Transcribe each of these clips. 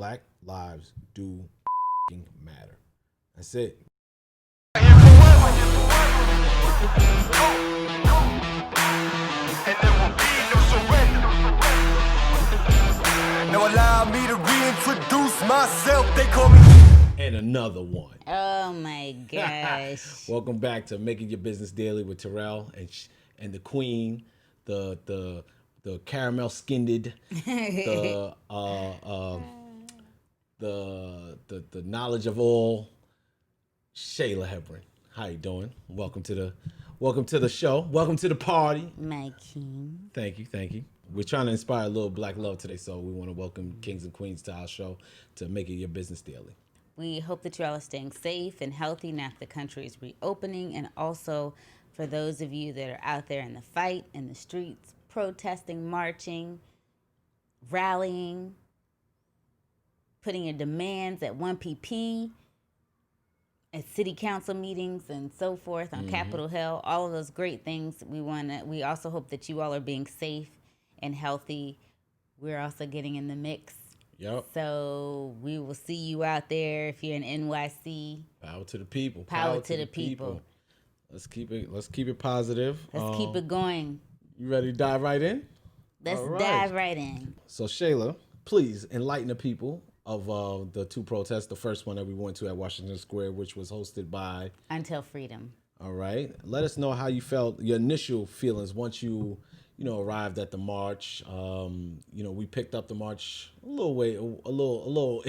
Black lives do matter. That's it. Now allow me to reintroduce myself. They call me. And another one. Oh my gosh. Welcome back to Making Your Business Daily with Terrell and the Queen, the caramel skinned, the knowledge of all, Shayla Hebron. How you doing? Welcome to the show. Welcome to the party. My king. Thank you. We're trying to inspire a little black love today, so we want to welcome kings and queens to our show to Make It Your Business Daily. We hope that you all are staying safe and healthy now that the country is reopening, and also for those of you that are out there in the fight, in the streets, protesting, marching, rallying, putting your demands at 1PP, at city council meetings and so forth on Capitol Hill, all of those great things. We also hope that you all are being safe and healthy. We're also getting in the mix. Yep. So we will see you out there if you're in NYC. Power to the people. Power to the people. Let's keep it positive. Let's keep it going. You ready to dive right in? Let's dive right in. So Shayla, please enlighten the people of the two protests. The first one that we went to at Washington Square, which was hosted by Until Freedom. All right. Let us know how you felt, your initial feelings once you arrived at the march. We picked up the march a little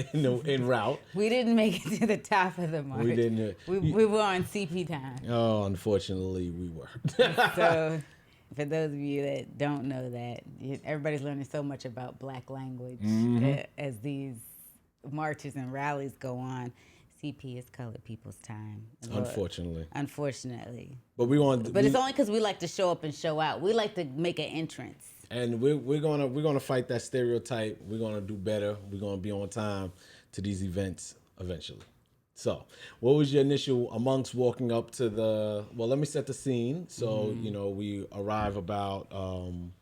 en route. We didn't make it to the top of the march. We didn't. We were on CP time. Oh, unfortunately, we were. So, for those of you that don't know that, everybody's learning so much about Black language as these marches and rallies go on. CP is colored people's time. Unfortunately. But it's only because we like to show up and show out. We like to make an entrance. And we're gonna fight that stereotype. We're gonna do better. We're gonna be on time to these events eventually. So, what was your initial amongst walking up to the? Well, let me set the scene. So, we arrive about.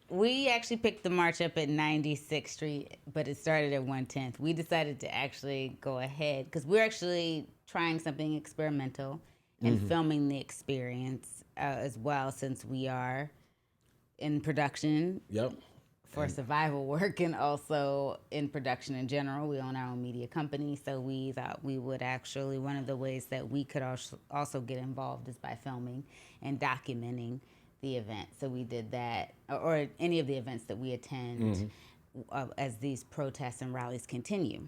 We actually picked the march up at 96th Street, but it started at 110th. We decided to actually go ahead because we're actually trying something experimental and filming the experience as well, since we are in production. Yep. For survival work and also in production in general. We own our own media company, so we thought we would actually, one of the ways that we could also get involved is by filming and documenting the event. So we did that, or any of the events that we attend as these protests and rallies continue.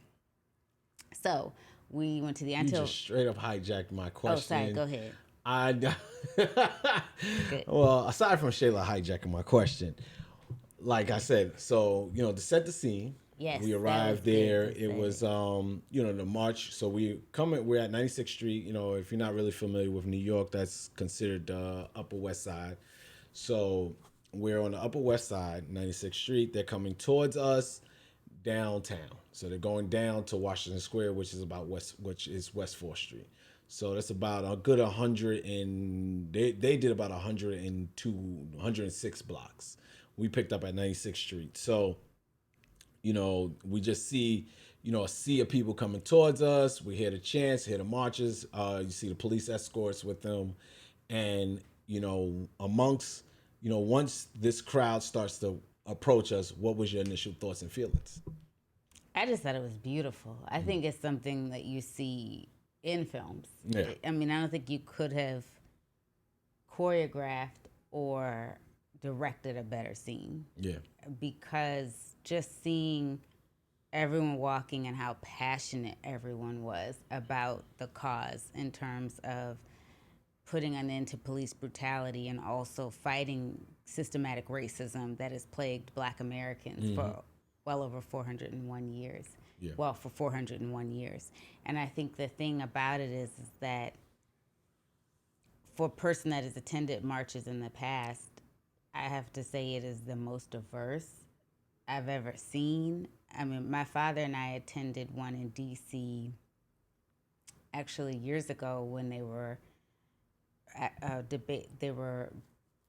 So we went to the You just straight up hijacked my question. Oh, sorry, go ahead. Well, aside from Shayla hijacking my question, like I said, so, to set the scene, yes, we arrived there. It was, the march. So we're at 96th Street. If you're not really familiar with New York, that's considered the Upper West Side. So we're on the Upper West Side, 96th Street. They're coming towards us downtown. So they're going down to Washington Square, which is West 4th Street. So that's about a good 100 they did about 102, 106 blocks. We picked up at 96th Street. So, we just see, a sea of people coming towards us. We hear the chants, hear the marches. You see the police escorts with them. And, amongst, once this crowd starts to approach us, what was your initial thoughts and feelings? I just thought it was beautiful. I think it's something that you see in films. Yeah. I don't think you could have choreographed or directed a better scene. Yeah. Because just seeing everyone walking and how passionate everyone was about the cause in terms of putting an end to police brutality and also fighting systematic racism that has plagued Black Americans for well over 401 years. Yeah. Well, for 401 years. And I think the thing about it is that for a person that has attended marches in the past, I have to say it is the most diverse I've ever seen. My father and I attended one in D.C. actually years ago when they were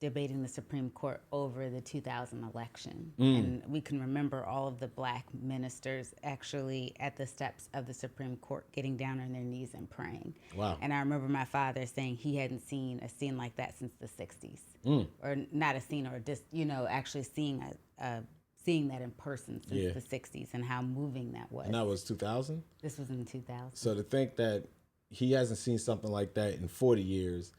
debating the Supreme Court over the 2000 election. And we can remember all of the black ministers actually at the steps of the Supreme Court getting down on their knees and praying. Wow. And I remember my father saying he hadn't seen a scene like that since the 60s. Or not a scene, or just, actually seeing that in person since the 60s, and how moving that was. And that was 2000? This was in 2000. So to think that he hasn't seen something like that in 40 years,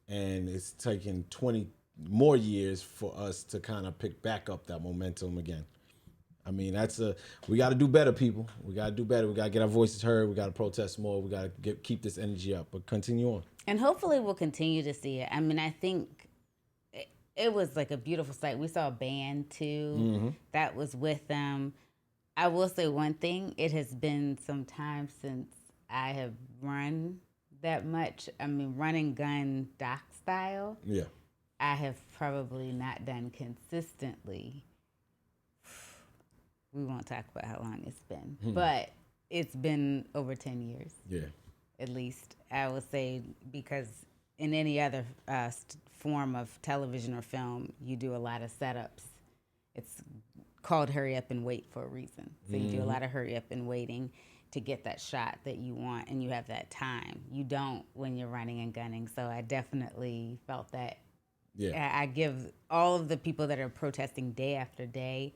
and it's taken 20 more years for us to kind of pick back up that momentum again. I mean, we got to do better, people. We got to do better. We got to get our voices heard. We got to protest more. We got to keep this energy up, but continue on. And hopefully we'll continue to see it. I mean, I think it was like a beautiful sight. We saw a band too that was with them. I will say one thing. It has been some time since I have run that much. I mean, run and gun doc style. Yeah. I have probably not done consistently. We won't talk about how long it's been, but it's been over 10 years. Yeah. At least, I would say, because in any other form of television or film, you do a lot of setups. It's called hurry up and wait for a reason. So you do a lot of hurry up and waiting to get that shot that you want, and you have that time. You don't when you're running and gunning. So I definitely felt that. Yeah. I give all of the people that are protesting day after day,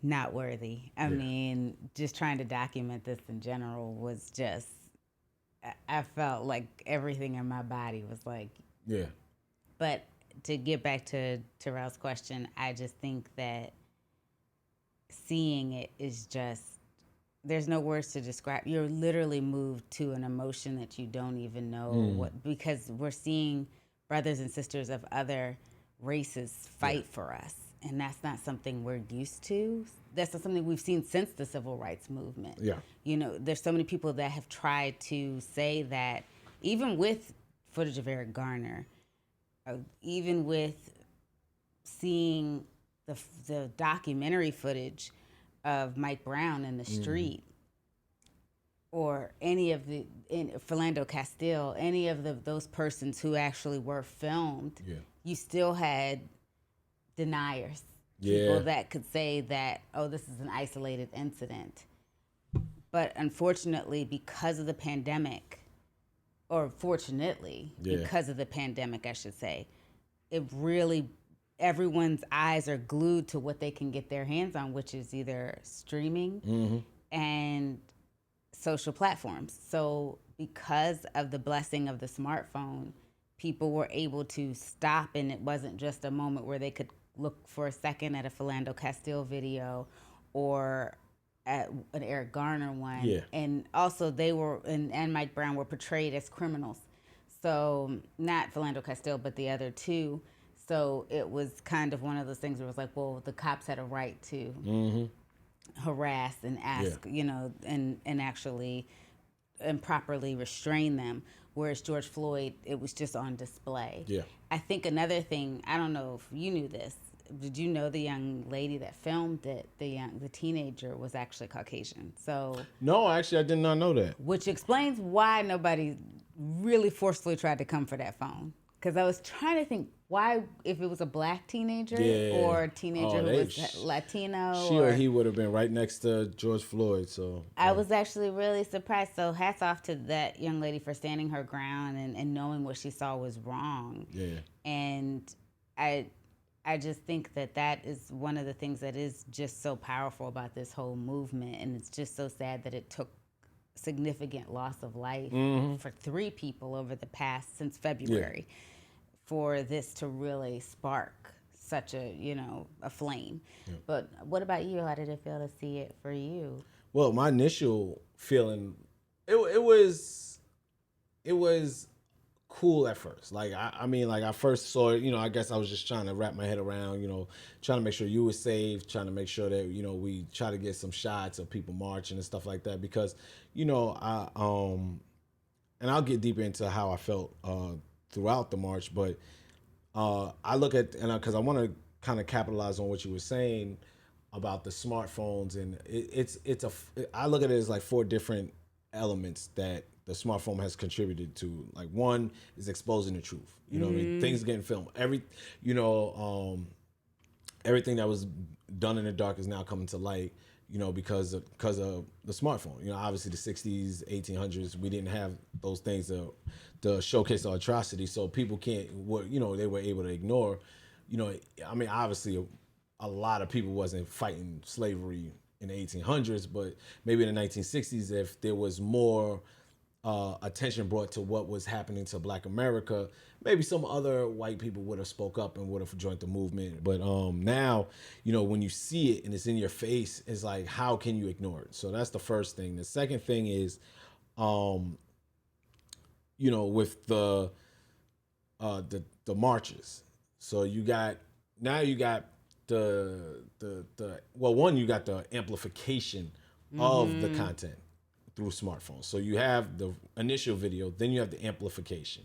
not worthy. I mean, just trying to document this in general was just, I felt like everything in my body was like. Yeah. But to get back to Terrell's question, I just think that seeing it is just, there's no words to describe. You're literally moved to an emotion that you don't even know what, because we're seeing brothers and sisters of other races fight for us. And that's not something we're used to. That's not something we've seen since the civil rights movement. Yeah. There's so many people that have tried to say that, even with footage of Eric Garner, even with seeing the documentary footage of Mike Brown in the street, or any of Philando Castile, any of those persons who actually were filmed, you still had deniers, people that could say that, oh, this is an isolated incident. But unfortunately, because of the pandemic, or fortunately, because of the pandemic, I should say, it really, everyone's eyes are glued to what they can get their hands on, which is either streaming and social platforms. So because of the blessing of the smartphone, people were able to stop, and it wasn't just a moment where they could look for a second at a Philando Castile video or at an Eric Garner one. Yeah. And also they were, and Mike Brown were portrayed as criminals. So not Philando Castile, but the other two. So it was kind of one of those things where it was like, well, the cops had a right to harass and ask, and actually improperly restrain them. Whereas George Floyd, it was just on display. Yeah. I think another thing, I don't know if you knew this, did you know the young lady that filmed it, the teenager, was actually Caucasian? So no, actually, I did not know that. Which explains why nobody really forcefully tried to come for that phone. Because I was trying to think why, if it was a black teenager or a teenager who was Latino. She or he would have been right next to George Floyd. So I was actually really surprised. So hats off to that young lady for standing her ground and knowing what she saw was wrong. Yeah. And I just think that is one of the things that is just so powerful about this whole movement. And it's just so sad that it took significant loss of life for 3 people over the past, since February, for this to really spark such a flame. Yeah. But what about you? How did it feel to see it for you? Well, my initial feeling, it was cool at first. Like, I mean, like, I first saw it, I guess I was just trying to wrap my head around, trying to make sure you were safe, trying to make sure that, we try to get some shots of people marching and stuff like that, because, and I'll get deeper into how I felt throughout the march, but I look at, and because I want to kind of capitalize on what you were saying about the smartphones, and I look at it as like 4 different elements that the smartphone has contributed to. Like, one is exposing the truth. You know what I mean? Things getting filmed. Everything that was done in the dark is now coming to light, because of the smartphone. Obviously the 60s, 1800s, we didn't have those things to showcase the atrocity, so people they were able to ignore. Obviously a lot of people wasn't fighting slavery in the 1800s, but maybe in the 1960s, if there was more attention brought to what was happening to Black America, maybe some other white people would have spoke up and would have joined the movement. But now, when you see it and it's in your face, it's like, how can you ignore it? So that's the first thing. The second thing is, with the marches. So you got the you got the amplification of the content through smartphones. So you have the initial video, then you have the amplification,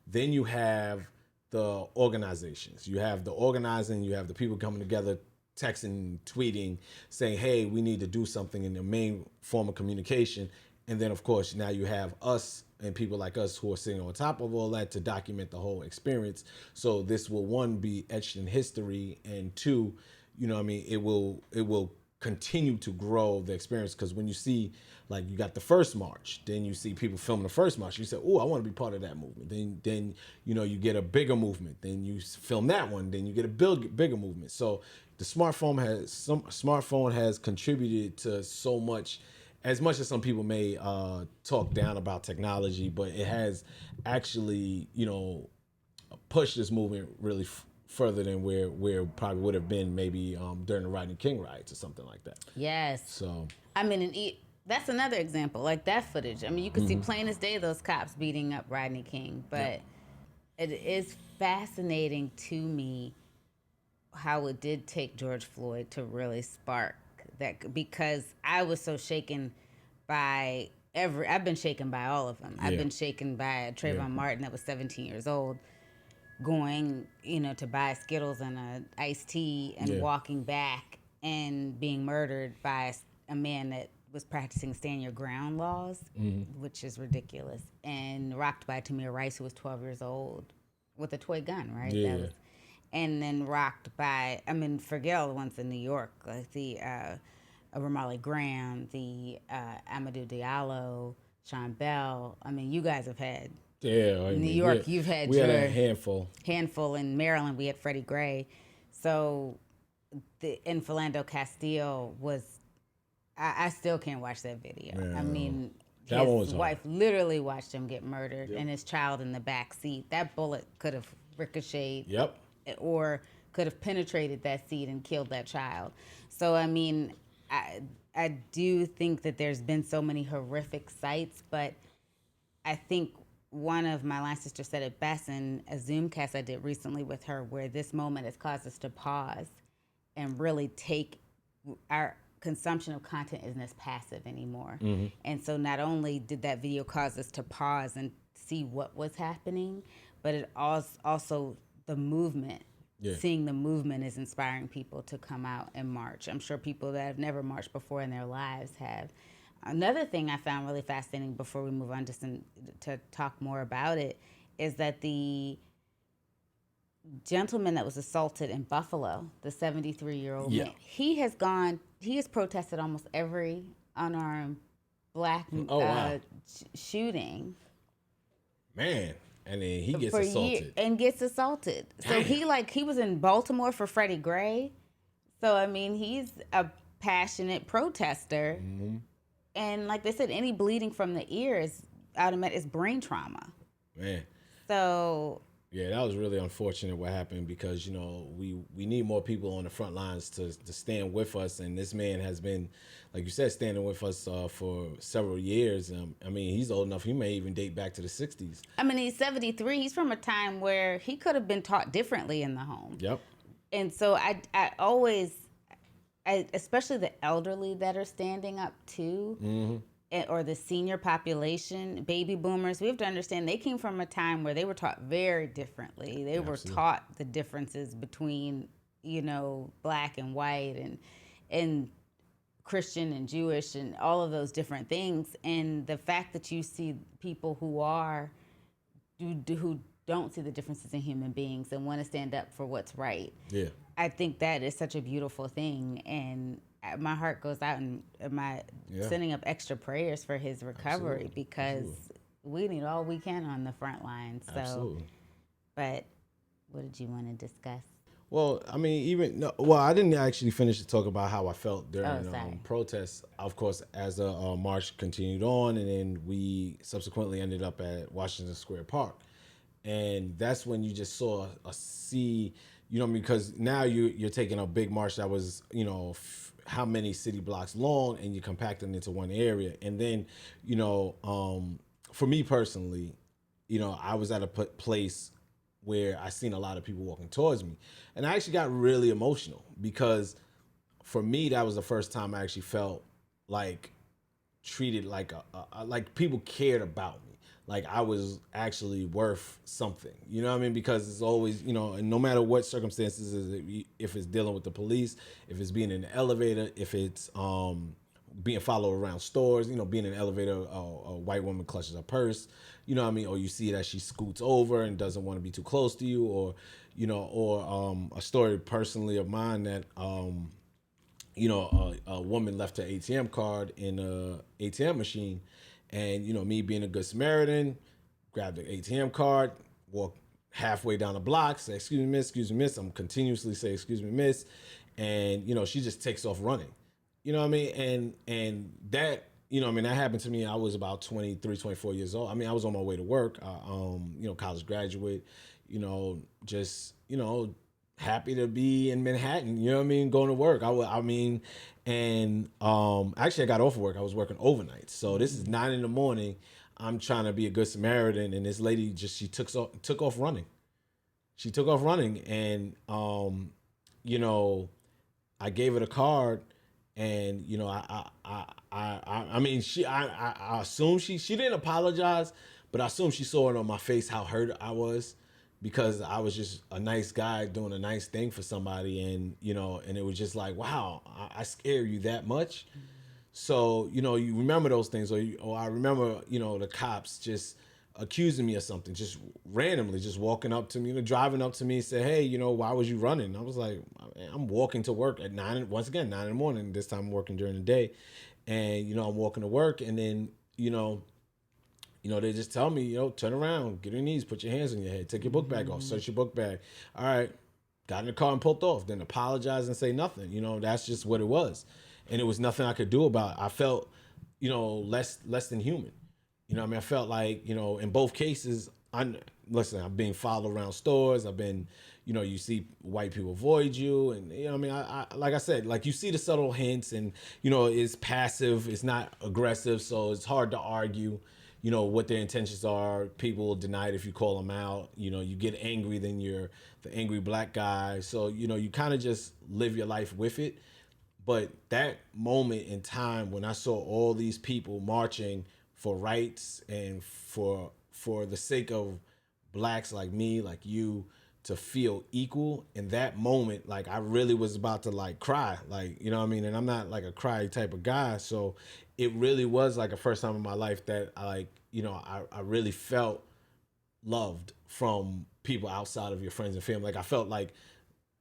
then you have the organizations. You have the organizing, you have the people coming together, texting, tweeting, saying, hey, we need to do something in the main form of communication. And then, of course, now you have us and people like us who are sitting on top of all that to document the whole experience. So this will, one, be etched in history, and two, it will continue to grow the experience. Because when you see, like, you got the first march, then you see people filming the first march, you say, oh, I want to be part of that movement. Then you get a bigger movement, then you film that one, then you get a bigger movement. So the smartphone has contributed to so much. As much as some people may talk down about technology, but it has actually, pushed this movement really further than where it probably would have been maybe during the Rodney King riots or something like that. Yes. So that's another example, like that footage. You can see plain as day those cops beating up Rodney King, but it is fascinating to me how it did take George Floyd to really spark that, because I was so shaken by I've been shaken by all of them. I've been shaken by Trayvon Martin, that was 17 years old, going, to buy Skittles and a iced tea and walking back and being murdered by a man that was practicing stand your ground laws, which is ridiculous, and rocked by Tamir Rice, who was 12 years old with a toy gun, right? Yeah. And then rocked by, forget all the ones in New York, like the Ramarley Graham, the Amadou Diallo, Sean Bell. You guys have had New York. You've had we had a handful. In Maryland, we had Freddie Gray. So in Philando Castile was, I still can't watch that video. That one was his hard. wife literally watched him get murdered, and his child in the back seat. That bullet could have ricocheted. Yep. Or could have penetrated that seat and killed that child. So, I do think that there's been so many horrific sights, but I think one of my line sisters said it best in a Zoomcast I did recently with her, where this moment has caused us to pause and really take our consumption of content isn't as passive anymore. And so not only did that video cause us to pause and see what was happening, but it also the movement. Seeing the movement is inspiring people to come out and march. I'm sure people that have never marched before in their lives have. Another thing I found really fascinating before we move on to talk more about it is that the gentleman that was assaulted in Buffalo, the 73-year-old man, he has protested almost every unarmed Black shooting. Man. And then he gets assaulted. So he was in Baltimore for Freddie Gray. So he's a passionate protester. And like they said, any bleeding from the ear is brain trauma. Man. So yeah, that was really unfortunate what happened, because we need more people on the front lines to stand with us, and this man has been, like you said, standing with us for several years. He's old enough; he may even date back to the 60s. He's 73. He's from a time where he could have been taught differently in the home. Yep. And so I always, especially the elderly that are standing up too. Or the senior population, baby boomers, we have to understand they came from a time where they were taught very differently. They were taught the differences between, Black and white, and Christian and Jewish and all of those different things. And the fact that you see people who who don't see the differences in human beings and want to stand up for what's right. Yeah. I think that is such a beautiful thing. And my heart goes out and sending up extra prayers for his recovery because we need all we can on the front lines. So, Absolutely. But what did you want to discuss? Well, I mean, I didn't actually finish to talk about how I felt during protests. Of course, as the march continued on, and then we subsequently ended up at Washington Square Park, and that's when you just saw a sea, because now you're taking a big march that was, how many city blocks long, and you're compacting into one area, and then, for me personally, I was at a place where I seen a lot of people walking towards me. And I actually got really emotional because for me, that was the first time I actually felt like treated like like people cared about me. Like I was actually worth something, you know what I mean? Because it's always, and no matter what circumstances, if it's dealing with the police, if it's being in the elevator, if it's being followed around stores, being in an elevator, a white woman clutches a purse, you know what I mean? Or you see that she scoots over and doesn't want to be too close to you, or, a story personally of mine that, a woman left her ATM card in a ATM machine, and, me being a good Samaritan, grabbed the ATM card, walk halfway down the block, say, excuse me, miss. I'm continuously say, excuse me, miss. And, she just takes off running. You know what I mean? And that, that happened to me. I was about 23, 24 years old. I mean, I was on my way to work, college graduate, just, happy to be in Manhattan, you know what I mean? Going to work. Actually I got off of work. I was working overnight. So this is 9 a.m. I'm trying to be a good Samaritan. And this lady she took off running. She took off running. And, I gave her the card. And I assume she didn't apologize, but I assume she saw it on my face how hurt I was, because I was just a nice guy doing a nice thing for somebody, and and it was just like, wow, I scare you that much. So you remember those things, or I remember the cops just accusing me of something, just randomly, just walking up to me, driving up to me and say, hey, why was you running? I was like, I'm walking to work at 9 in the morning. This time I'm working during the day. And, I'm walking to work, and then, they just tell me, turn around, get on your knees, put your hands on your head, take your book bag off, search your book bag. All right. Got in the car and pulled off, then apologize and say nothing. That's just what it was. And it was nothing I could do about it. I felt, less than human. I felt like, in both cases, I'm being followed around stores. I've been, you see white people avoid you. And, I like I said, like you see the subtle hints, and, it's passive, it's not aggressive. So it's hard to argue, what their intentions are. People will deny it if you call them out. You get angry, then you're the angry black guy. So, you kind of just live your life with it. But that moment in time when I saw all these people marching for rights and for the sake of blacks like me, like you, to feel equal, in that moment, like I really was about to like cry, like, you know what I mean? And I'm not like a cry type of guy. So it really was like a first time in my life that I really felt loved from people outside of your friends and family. Like I felt like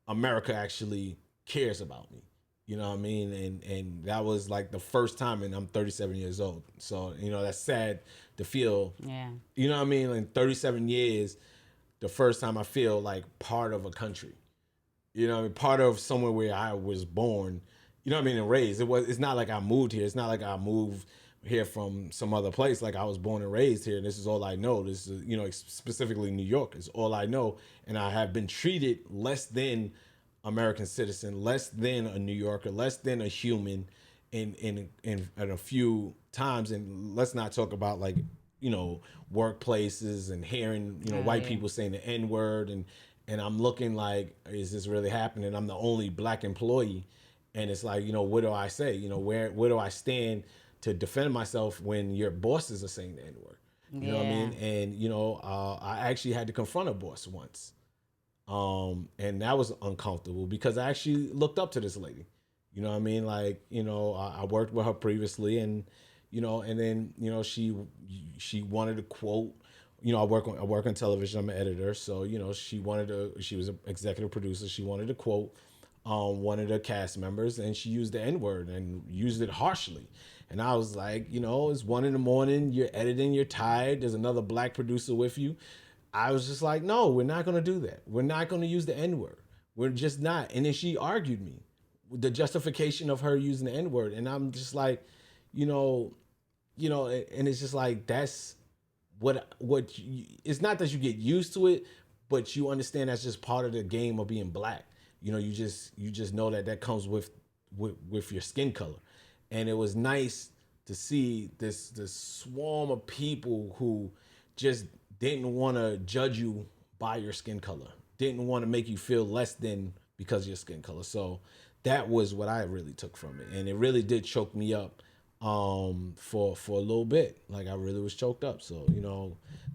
America actually cares about me. You know what I mean? And that was like the first time, and I'm 37 years old. So, that's sad to feel. Yeah. You know what I mean? In 37 years, the first time I feel like part of a country. Part of somewhere where I was born, you know what I mean, and raised. It's not like I moved here. It's not like I moved here from some other place. Like I was born and raised here, and this is all I know. This is, specifically New York is all I know. And I have been treated less than American citizen, less than a New Yorker, less than a human in a few times. And let's not talk about like, workplaces and hearing, white people saying the N-word, and I'm looking like, is this really happening? I'm the only black employee. And it's like, what do I say? Where do I stand to defend myself when your bosses are saying the N-word? You know what I mean? And, I actually had to confront a boss once. And that was uncomfortable because I actually looked up to this lady. You know what I mean? Like, I worked with her previously, and and then she wanted to quote. I work on television. I'm an editor, so she wanted to. She was an executive producer. She wanted to quote one of the cast members, and she used the N word and used it harshly. And I was like, it's 1 a.m. You're editing. You're tired. There's another black producer with you. I was just like, no, we're not going to do that. We're not going to use the N word. We're just not. And then she argued me the justification of her using the N word, and I'm just like, you know, and it's just like that's it's not that you get used to it, but you understand that's just part of the game of being black. You just know that comes with your skin color, and it was nice to see this swarm of people who just didn't want to judge you by your skin color, didn't want to make you feel less than because of your skin color. So that was what I really took from it, and it really did choke me up for a little bit. Like I really was choked up. So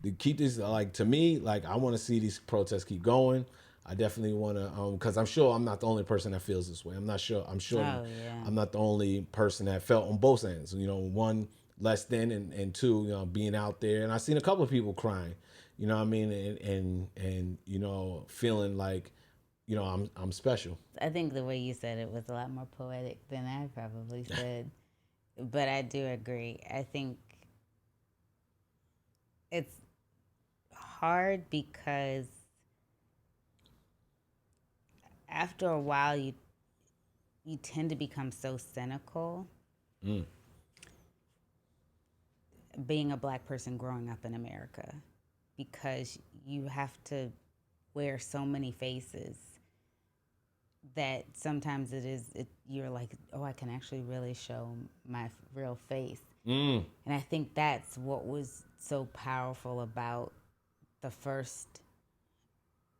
to keep this, like, to me, like, I want to see these protests keep going. I definitely want to, because I'm sure I'm not the only person that feels this way. I'm sure Oh, yeah. I'm not the only person that felt on both ends. One, less than, and two, being out there, and I seen a couple of people crying. You know what I mean, and feeling like, I'm special. I think the way you said it was a lot more poetic than I probably said. But I do agree. I think it's hard because after a while you tend to become so cynical. Being a black person growing up in America, because you have to wear so many faces that sometimes you're like, oh, I can actually really show my real face. And I think that's what was so powerful about the first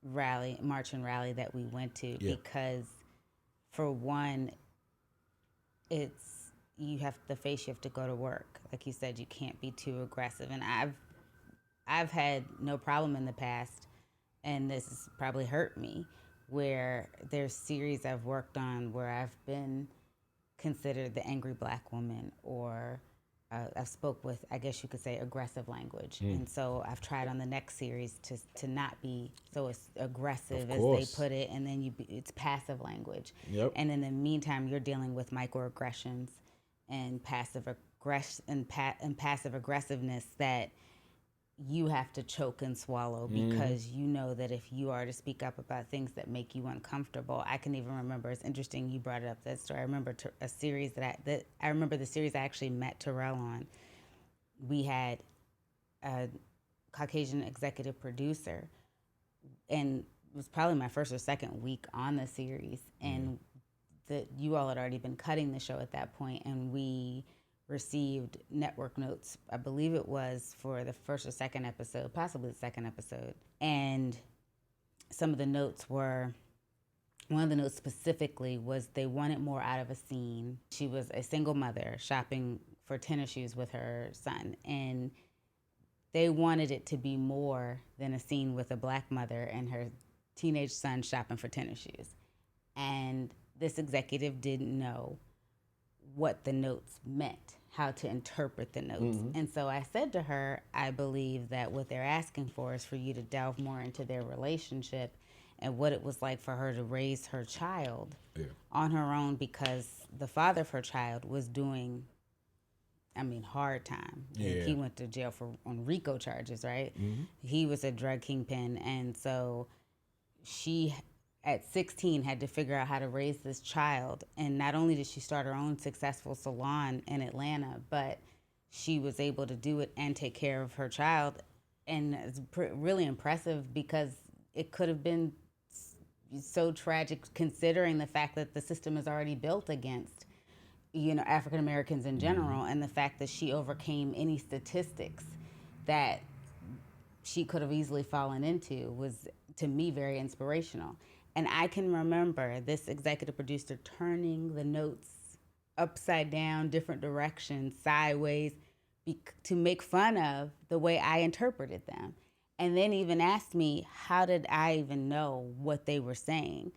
march and rally that we went to, because for one, it's, you have to go to work. Like you said, you can't be too aggressive. And I've had no problem in the past, and this has probably hurt me, where there's series I've worked on where I've been considered the angry black woman, or I've spoke with, I guess you could say, aggressive language. And so I've tried on the next series to not be so aggressive as they put it, and then it's passive language. Yep. And in the meantime, you're dealing with microaggressions and passive aggressiveness that you have to choke and swallow, because you know that if you are to speak up about things that make you uncomfortable. I can even remember, it's interesting you brought it up, that story. I remember a series I remember the series I actually met Terrell on. We had a Caucasian executive producer, and it was probably my first or second week on the series, and that you all had already been cutting the show at that point, and we received network notes. I believe it was for the first or second episode, possibly the second episode. And some of the notes were, one of the notes specifically was they wanted more out of a scene. She was a single mother shopping for tennis shoes with her son, and they wanted it to be more than a scene with a black mother and her teenage son shopping for tennis shoes. And this executive didn't know what the notes meant, how to interpret the notes. And so I said to her, I believe that what they're asking for is for you to delve more into their relationship and what it was like for her to raise her child on her own, because the father of her child was doing, hard time. Yeah. He went to jail on RICO charges, right? He was a drug kingpin. And so she, at 16, had to figure out how to raise this child. And not only did she start her own successful salon in Atlanta, but she was able to do it and take care of her child. And it's really impressive, because it could have been so tragic, considering the fact that the system is already built against, African Americans in general, and the fact that she overcame any statistics that she could have easily fallen into was, to me, very inspirational. And I can remember this executive producer turning the notes upside down, different directions, sideways, to make fun of the way I interpreted them. And then even asked me, how did I even know what they were saying?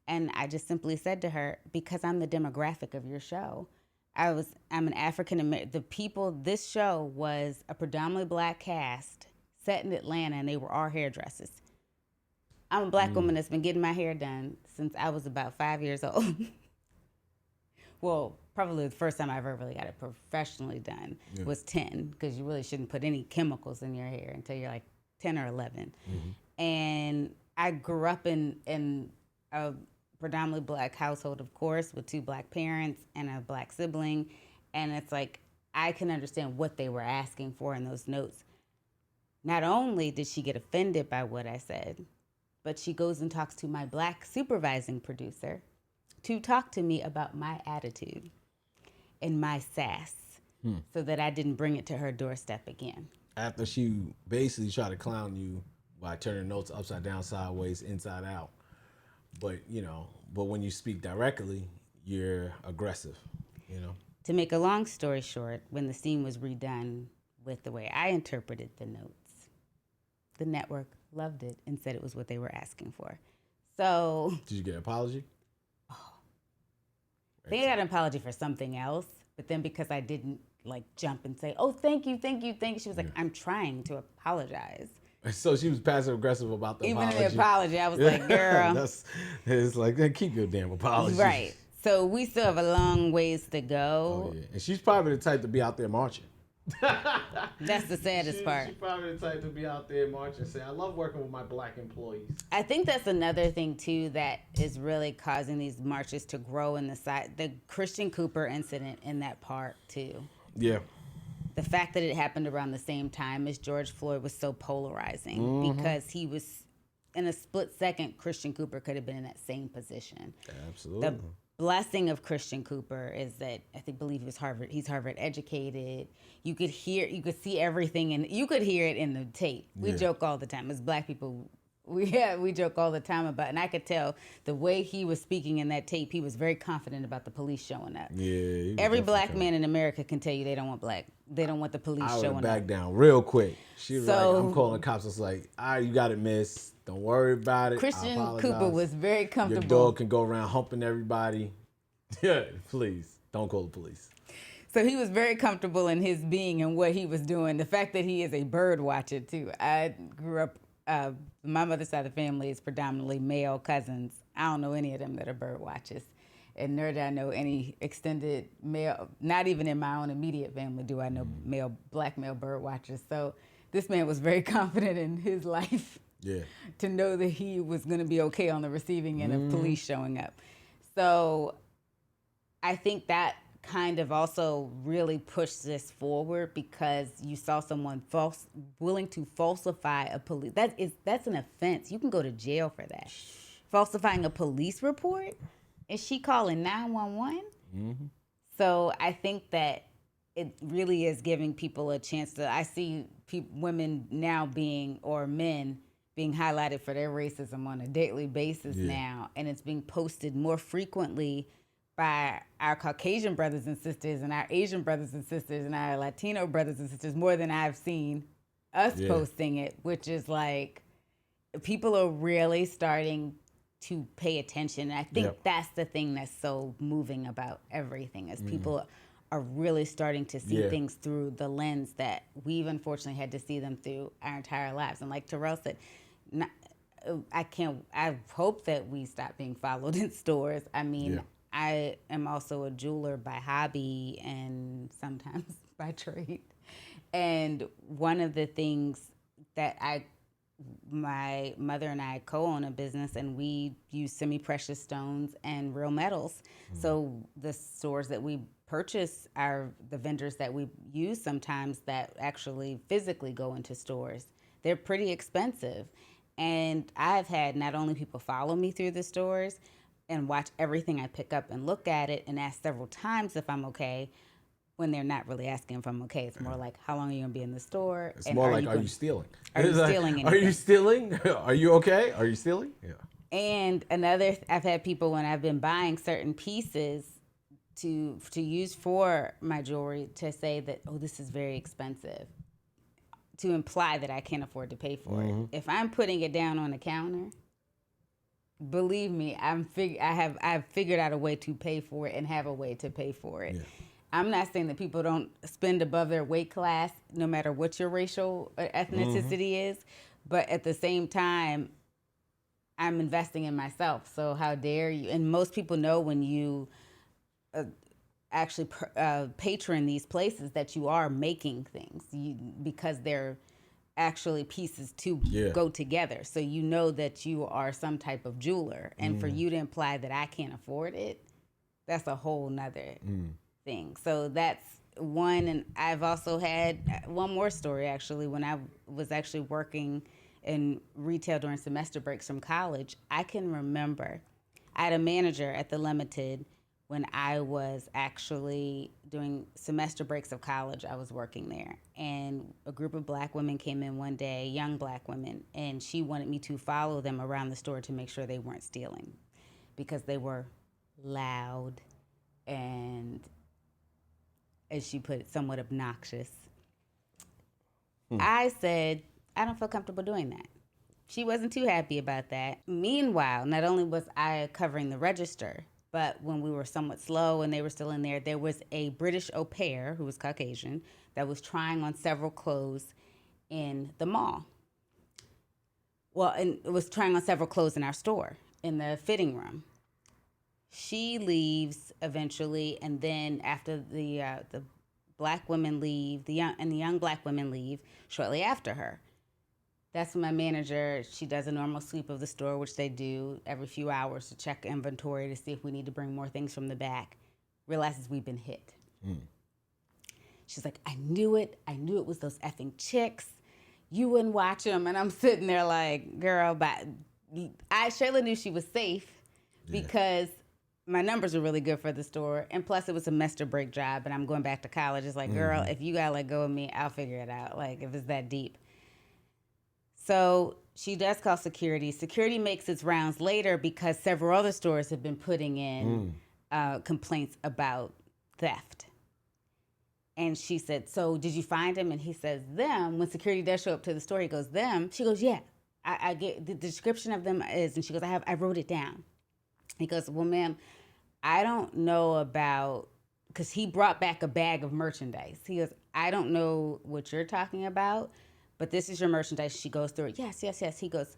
And I just simply said to her, because I'm the demographic of your show. I'm an African American. This show was a predominantly black cast set in Atlanta, and they were all hairdressers. I'm a black woman that's been getting my hair done since I was about 5 years old. Well, probably the first time I ever really got it professionally done was 10, because you really shouldn't put any chemicals in your hair until you're like 10 or 11. And I grew up in a predominantly black household, of course, with 2 black parents and a black sibling. And it's like, I can understand what they were asking for in those notes. Not only did she get offended by what I said, but she goes and talks to my black supervising producer to talk to me about my attitude and my sass so that I didn't bring it to her doorstep again. After she basically tried to clown you by turning notes upside down, sideways, inside out. But, but when you speak directly, you're aggressive, To make a long story short, when the scene was redone with the way I interpreted the notes, the network loved it and said it was what they were asking for. So... Did you get an apology? I think I got an apology for something else, but then because I didn't jump and say, "Oh, thank you," she was like, "I'm trying to apologize." So she was passive aggressive about the apology. Even the apology, I was like, "Girl," it's like, keep your damn apology. Right. So we still have a long ways to go. Oh yeah, and she's probably the type to be out there marching. That's the saddest part. She's probably the type to be out there marching and say, "I love working with my black employees." I think that's another thing too that is really causing these marches to grow in the Christian Cooper incident in that park too. Yeah. The fact that it happened around the same time as George Floyd was so polarizing because he was, in a split second, Christian Cooper could have been in that same position. Absolutely. The blessing of Christian Cooper is that believe he was he's Harvard educated. You could see everything, and you could hear it in the tape. We joke all the time as black people. We joke all the time about, and I could tell the way he was speaking in that tape, he was very confident about the police showing up. Yeah. Every black man in America can tell you they don't want the police showing up. Back down real quick. She was like, I'm calling the cops. It's like, all right, you got it, miss. Don't worry about it. Christian Cooper was very comfortable. Your dog can go around humping everybody. Yeah, please, don't call the police. So he was very comfortable in his being and what he was doing. The fact that he is a bird watcher, too. I grew up, my mother's side of the family is predominantly male cousins. I don't know any of them that are bird watchers. And nor do I know any extended male, not even in my own immediate family do I know black male bird watchers. So this man was very confident in his life to know that he was going to be okay on the receiving end of police showing up. So I think that kind of also really pushed this forward because you saw someone willing to falsify a police. That's an offense. You can go to jail for that. Falsifying a police report? Is she calling 911? Mm-hmm. So I think that it really is giving people a chance to. I see women now men being highlighted for their racism on a daily basis now, and it's being posted more frequently by our Caucasian brothers and sisters and our Asian brothers and sisters and our Latino brothers and sisters more than I've seen us posting it, which is like people are really starting to pay attention. And I think that's the thing that's so moving about everything is people are really starting to see things through the lens that we've unfortunately had to see them through our entire lives. And like Terrell said, I hope that we stop being followed in stores. I mean, I am also a jeweler by hobby and sometimes by trade. And one of the things that my mother and I co-own a business, and we use semi-precious stones and real metals. So the stores that we purchase are the vendors that we use sometimes that actually physically go into stores. They're pretty expensive. And I've had not only people follow me through the stores and watch everything I pick up and look at it and ask several times if I'm okay, when they're not really asking if I'm okay. It's more like, how long are you going to be in the store? It's more like, are you stealing? Are you stealing anything? Are you stealing? Are you okay? Are you stealing? Yeah. And I've had people when I've been buying certain pieces to use for my jewelry to say that, oh, this is very expensive, to imply that I can't afford to pay for it. If I'm putting it down on the counter, believe me, I've figured out a way to pay for it and have a way to pay for it. Yeah. I'm not saying that people don't spend above their weight class, no matter what your racial or ethnicity is, but at the same time, I'm investing in myself. So how dare you? And most people know when you actually patron these places that you are making things because they're actually pieces to go together. So you know that you are some type of jeweler. And for you to imply that I can't afford it, that's a whole nother thing. So that's one. And I've also had one more story, actually. When I was actually working in retail during semester breaks from college, I can remember I had a manager at the Limited when I was actually doing semester breaks of college. I was working there, and a group of black women came in one day, young black women, and she wanted me to follow them around the store to make sure they weren't stealing because they were loud and, as she put it, somewhat obnoxious. I said, I don't feel comfortable doing that. She wasn't too happy about that. Meanwhile, not only was I covering the register, but when we were somewhat slow and they were still in there was a British au pair who was Caucasian that was trying on several clothes in the mall. Well, and it was trying on several clothes in our store in the fitting room. She leaves eventually, and then after the black women leave, the young black women leave shortly after her. That's when my manager, she does a normal sweep of the store, which they do every few hours to check inventory to see if we need to bring more things from the back. Realizes we've been hit. She's like, I knew it. I knew it was those effing chicks. You wouldn't watch them. And I'm sitting there like, girl, but Shayla knew she was safe because my numbers were really good for the store. And plus it was a semester break job and I'm going back to college. It's like, girl, if you got to let go of me, I'll figure it out. Like if it's that deep. So she does call security. Security makes its rounds later because several other stores have been putting in complaints about theft. And she said, so did you find him? And he says, them. When security does show up to the store, he goes, them. She goes, yeah. I get the description of them is, and she goes, I wrote it down. He goes, well, ma'am, I don't know about, because he brought back a bag of merchandise. He goes, I don't know what you're talking about, but this is your merchandise. She goes through it. Yes. He goes,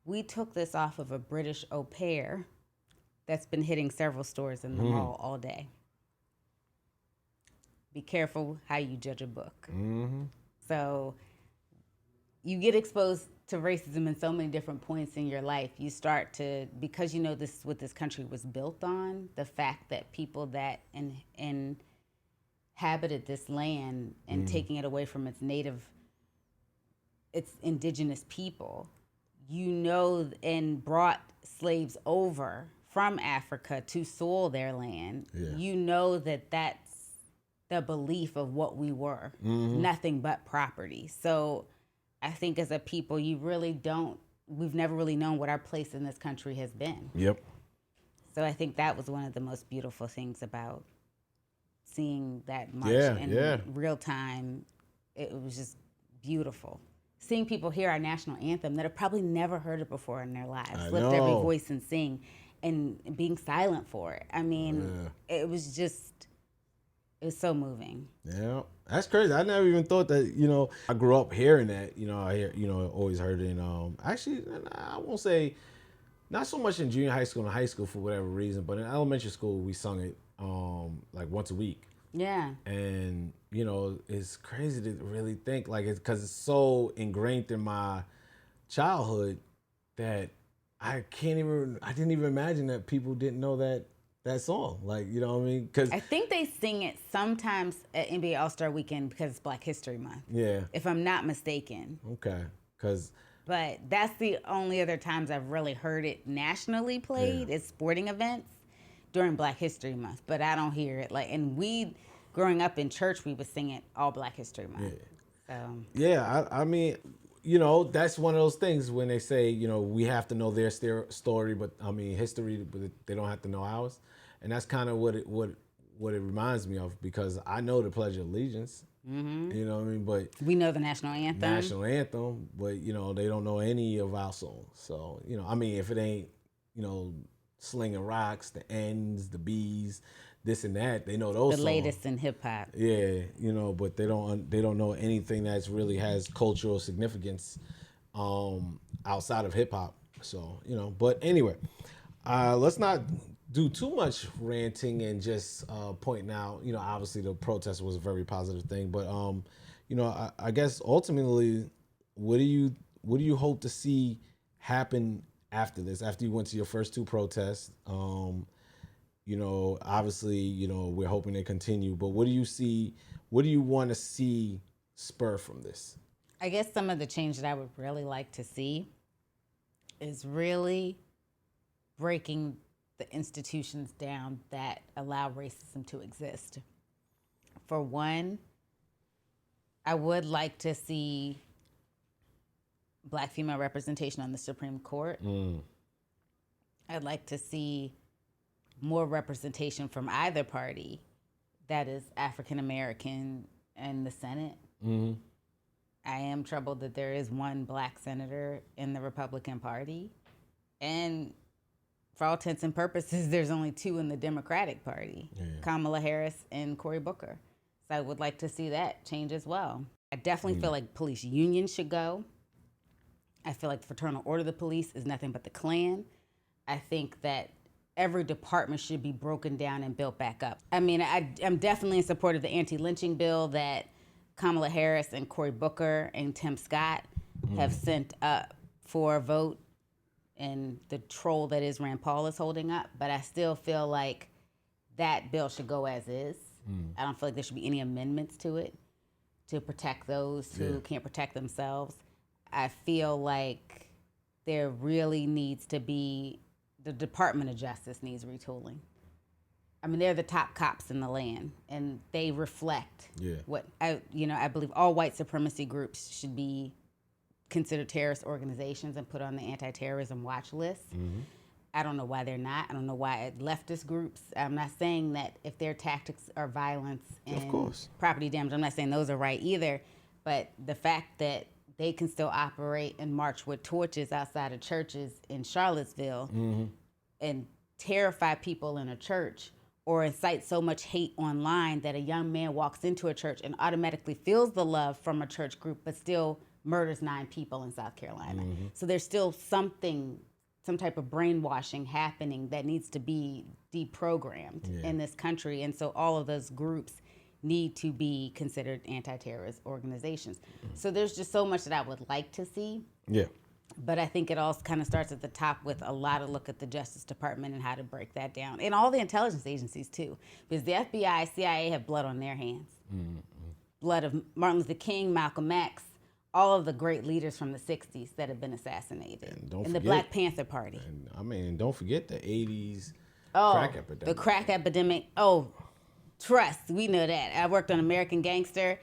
we took this off of a British au pair that's been hitting several stores in the mall all day. Be careful how you judge a book. So you get exposed to racism in so many different points in your life. You start to, because you know this is what this country was built on, the fact that people that inhabited this land and taking it away from its indigenous people, you know, and brought slaves over from Africa to soil their land. You know that that's the belief of what we were, nothing but property. So I think as a people, we've never really known what our place in this country has been. Yep. So I think that was one of the most beautiful things about seeing that march in real time. It was just beautiful. Seeing people hear our national anthem that have probably never heard it before in their lives, lift every voice and sing, and being silent for it. I mean, it was so moving. Yeah, that's crazy. I never even thought that, I grew up hearing that, always heard it. Actually, I won't say, not so much in junior high school and high school for whatever reason, but in elementary school, we sung it like once a week. Yeah. And, it's crazy to really think, like, because it's so ingrained in my childhood that I didn't even imagine that people didn't know that song. Like, you know what I mean? Because I think they sing it sometimes at NBA All-Star Weekend because it's Black History Month. Yeah. If I'm not mistaken. Okay. But that's the only other times I've really heard it nationally played at sporting events during Black History Month. But I don't hear it. And growing up in church, we would sing it all Black History Month. Yeah. I mean, that's one of those things when they say, we have to know their story, but I mean history, but they don't have to know ours. And that's kind of what it reminds me of, because I know the Pledge of Allegiance. You know what I mean? But we know the national anthem. But they don't know any of our songs. So, I mean, if it ain't slinging rocks, the N's, the B's, this and that. They know those The songs. latest in hip hop. Yeah, but they don't know anything that's really has cultural significance outside of hip hop. So, but anyway, let's not do too much ranting and just pointing out, obviously the protest was a very positive thing, but I guess ultimately, what do you hope to see happen after this, after you went to your first two protests? Obviously, we're hoping to continue, but what do you want to see spur from this? I guess some of the change that I would really like to see is really breaking the institutions down that allow racism to exist. For one, I would like to see Black female representation on the Supreme Court. I'd like to see more representation from either party that is African American in the Senate. I am troubled that there is one Black senator in the Republican Party. And for all intents and purposes, there's only two in the Democratic Party, Kamala Harris and Cory Booker. So I would like to see that change as well. I definitely feel like police unions should go. I feel like the Fraternal Order of the Police is nothing but the Klan. I think that every department should be broken down and built back up. I mean, I'm definitely in support of the anti-lynching bill that Kamala Harris and Cory Booker and Tim Scott have sent up for a vote, and the troll that is Rand Paul is holding up. But I still feel like that bill should go as is. I don't feel like there should be any amendments to it to protect those who can't protect themselves. I feel like there really needs to be, the Department of Justice needs retooling. I mean, they're the top cops in the land, and they reflect what I believe all white supremacy groups should be considered terrorist organizations and put on the anti-terrorism watch list. I don't know why they're not. I don't know why leftist groups. I'm not saying that if their tactics are violence and property damage, I'm not saying those are right either. But the fact that they can still operate and march with torches outside of churches in Charlottesville and terrify people in a church, or incite so much hate online that a young man walks into a church and automatically feels the love from a church group but still murders 9 people in South Carolina. So there's still some type of brainwashing happening that needs to be deprogrammed in this country. And so all of those groups need to be considered anti-terrorist organizations. So there's just so much that I would like to see. But I think it all kind of starts at the top with a lot of look at the Justice Department and how to break that down. And all the intelligence agencies, too. Because the FBI, CIA have blood on their hands. Blood of Martin Luther King, Malcolm X, all of the great leaders from the 60s that have been assassinated. And the Black Panther Party. And don't forget the 80s crack epidemic. The crack epidemic. Trust, we know that. I worked on American Gangster.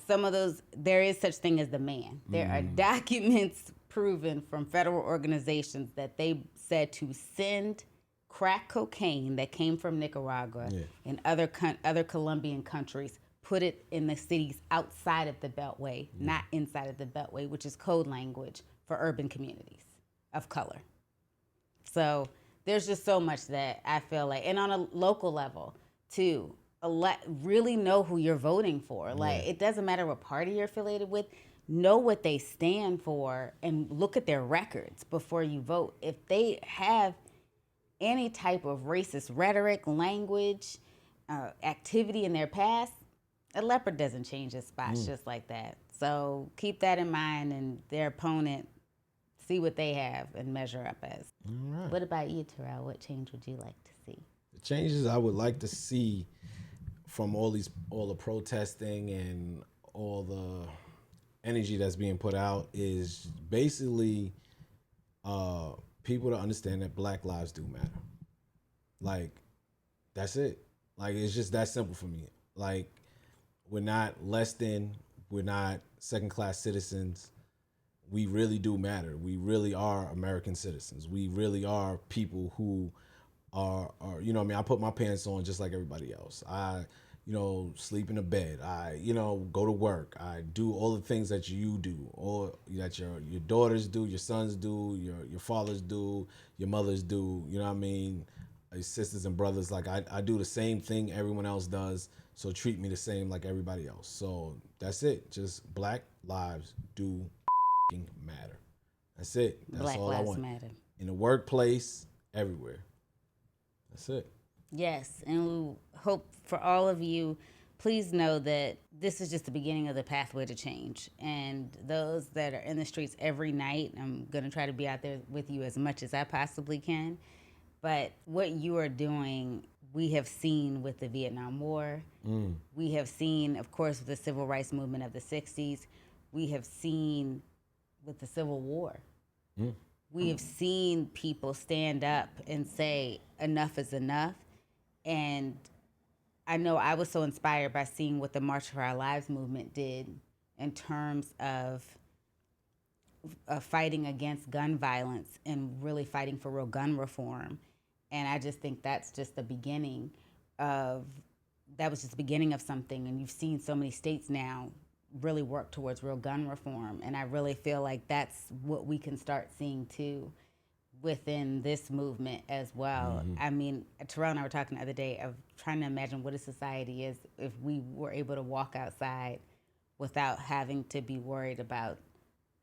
Some of those, there is such thing as the man. There are documents proven from federal organizations that they said to send crack cocaine that came from Nicaragua and other Colombian countries, put it in the cities outside of the Beltway, not inside of the Beltway, which is code language for urban communities of color. So there's just so much that I feel like, and on a local level too, really know who you're voting for. Like, it doesn't matter what party you're affiliated with. Know what they stand for and look at their records before you vote. If they have any type of racist rhetoric, language, activity in their past, a leopard doesn't change his spots just like that. So keep that in mind, and their opponent, see what they have and measure up as. All right. What about you, Terrell? What change would you like to see? The changes I would like to see from all the protesting and all the energy that's being put out is basically people to understand that Black lives do matter. Like, that's it. Like, it's just that simple for me. Like, we're not less than, we're not second-class citizens. We really do matter. We really are American citizens. We really are people who are I put my pants on just like everybody else. sleep in a bed. I, go to work. I do all the things that you do, or that your daughters do, your sons do, your fathers do, your mothers do. You know what I mean? Your sisters and brothers. Like I do the same thing everyone else does. So treat me the same like everybody else. So that's it. Just Black lives do matter. That's it. That's Black all I lives want. matter. In the workplace, everywhere. That's it. Yes, and we hope for all of you, please know that this is just the beginning of the pathway to change. And those that are in the streets every night, I'm going to try to be out there with you as much as I possibly can. But what you are doing, we have seen with the Vietnam War. We have seen, of course, with the civil rights movement of the 60s. We have seen with the Civil War. We have seen people stand up and say, enough is enough. And I know I was so inspired by seeing what the March for Our Lives movement did in terms of fighting against gun violence and really fighting for real gun reform. And I just think that's just the beginning of, that was just the beginning of something. And you've seen so many states now really work towards real gun reform. And I really feel like that's what we can start seeing too within this movement as well. I mean, Terrell and I were talking the other day of trying to imagine what a society is if we were able to walk outside without having to be worried about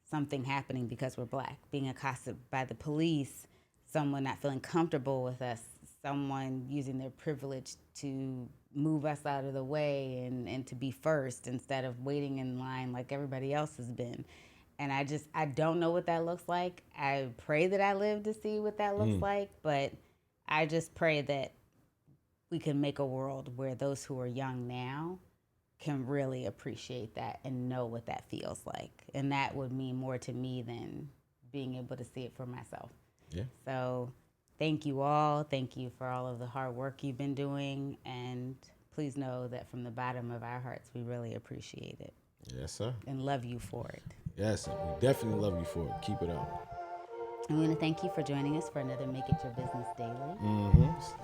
something happening because we're Black, being accosted by the police, someone not feeling comfortable with us, someone using their privilege to move us out of the way and to be first instead of waiting in line like everybody else has been. And I don't know what that looks like. I pray that I live to see what that looks like, but I just pray that we can make a world where those who are young now can really appreciate that and know what that feels like. And that would mean more to me than being able to see it for myself. Yeah. So thank you all. Thank you for all of the hard work you've been doing. And please know that from the bottom of our hearts, we really appreciate it. Yes, sir. And love you for it. Yes, we definitely love you for it. Keep it up. I want to thank you for joining us for another Make It Your Business Daily.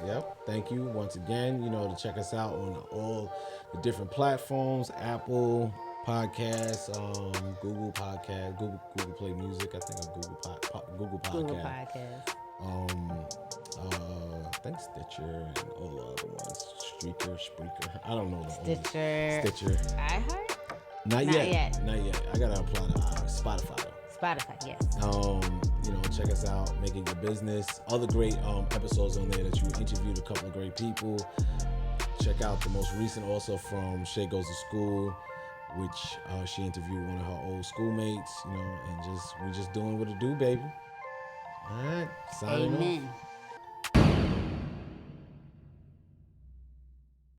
Yep. Thank you once again. To check us out on all the different platforms: Apple Podcasts, Google Podcast, Google Play Music. I think it's Google Podcast. Google Podcast. I think Stitcher and all the other ones. Spreaker. I don't know the others. Stitcher. iHeart? Not yet. I gotta apply to Spotify though. Spotify, yes. Check us out, Make It Your Business. Other great episodes on there that you interviewed a couple of great people. Check out the most recent also from Shay Goes to School, which she interviewed one of her old schoolmates, and we just doing what it do, baby. All right, signing off. Amen.